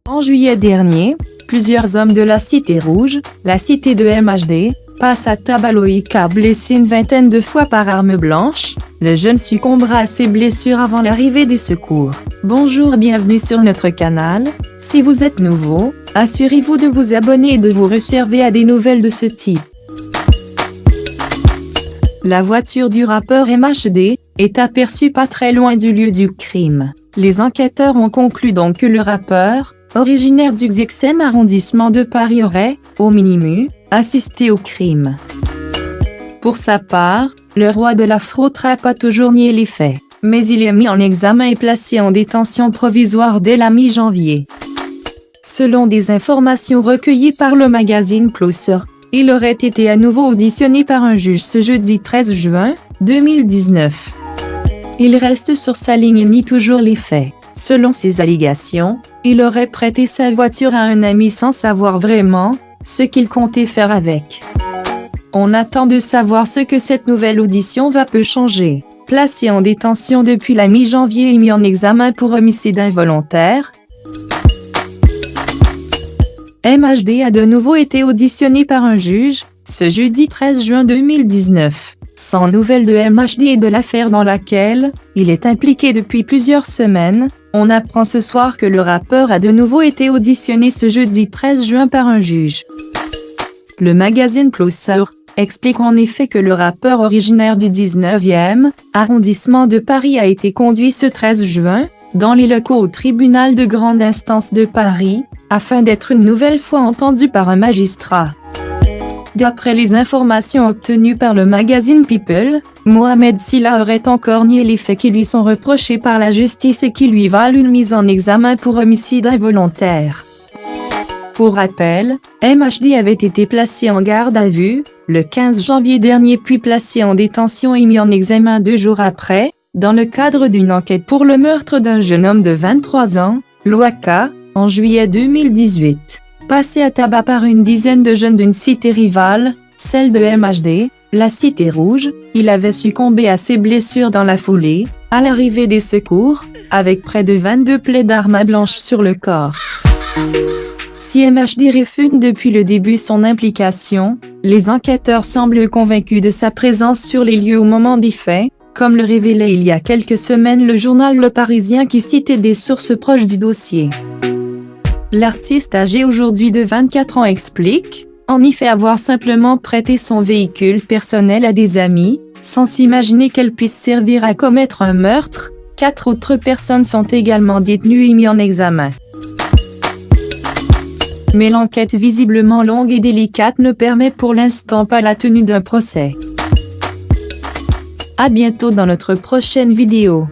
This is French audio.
En juillet dernier, plusieurs hommes de la Cité Rouge, la cité de MHD, passent à tabac Loïka, blessé une vingtaine de fois par arme blanche. Le jeune succombera à ses blessures avant l'arrivée des secours. Bonjour, bienvenue sur notre canal. Si vous êtes nouveau, assurez-vous de vous abonner et de vous réserver à des nouvelles de ce type. La voiture du rappeur MHD est aperçue pas très loin du lieu du crime. Les enquêteurs ont conclu donc que le rappeur, originaire du 10e arrondissement de Paris, aurait, au minimum, assisté au crime. Pour sa part, le roi de l'afro-trap a toujours nié les faits, mais il est mis en examen et placé en détention provisoire dès la mi-janvier. Selon des informations recueillies par le magazine Closer, il aurait été à nouveau auditionné par un juge ce jeudi 13 juin 2019. Il reste sur sa ligne et nie toujours les faits. Selon ses allégations, il aurait prêté sa voiture à un ami sans savoir vraiment ce qu'il comptait faire avec. On attend de savoir ce que cette nouvelle audition va peu changer. Placé en détention depuis la mi-janvier et mis en examen pour homicide involontaire, MHD a de nouveau été auditionné par un juge, ce jeudi 13 juin 2019. Sans nouvelles de MHD et de l'affaire dans laquelle il est impliqué depuis plusieurs semaines, on apprend ce soir que le rappeur a de nouveau été auditionné ce jeudi 13 juin par un juge. Le magazine Closer explique en effet que le rappeur originaire du 19e arrondissement de Paris a été conduit ce 13 juin dans les locaux au tribunal de grande instance de Paris, afin d'être une nouvelle fois entendu par un magistrat. D'après les informations obtenues par le magazine People, Mohamed Silla aurait encore nié les faits qui lui sont reprochés par la justice et qui lui valent une mise en examen pour homicide involontaire. Pour rappel, MHD avait été placé en garde à vue le 15 janvier dernier puis placé en détention et mis en examen 2 jours après, dans le cadre d'une enquête pour le meurtre d'un jeune homme de 23 ans, Loïka, en juillet 2018. Passé à tabac par une dizaine de jeunes d'une cité rivale, celle de MHD, la Cité Rouge, il avait succombé à ses blessures dans la foulée, à l'arrivée des secours, avec près de 22 plaies d'armes blanches sur le corps. Si MHD réfute depuis le début son implication, les enquêteurs semblent convaincus de sa présence sur les lieux au moment des faits, comme le révélait il y a quelques semaines le journal Le Parisien qui citait des sources proches du dossier. L'artiste âgé aujourd'hui de 24 ans explique, en effet avoir simplement prêté son véhicule personnel à des amis, sans s'imaginer qu'elle puisse servir à commettre un meurtre. 4 autres personnes sont également détenues et mises en examen. Mais l'enquête visiblement longue et délicate ne permet pour l'instant pas la tenue d'un procès. À bientôt dans notre prochaine vidéo.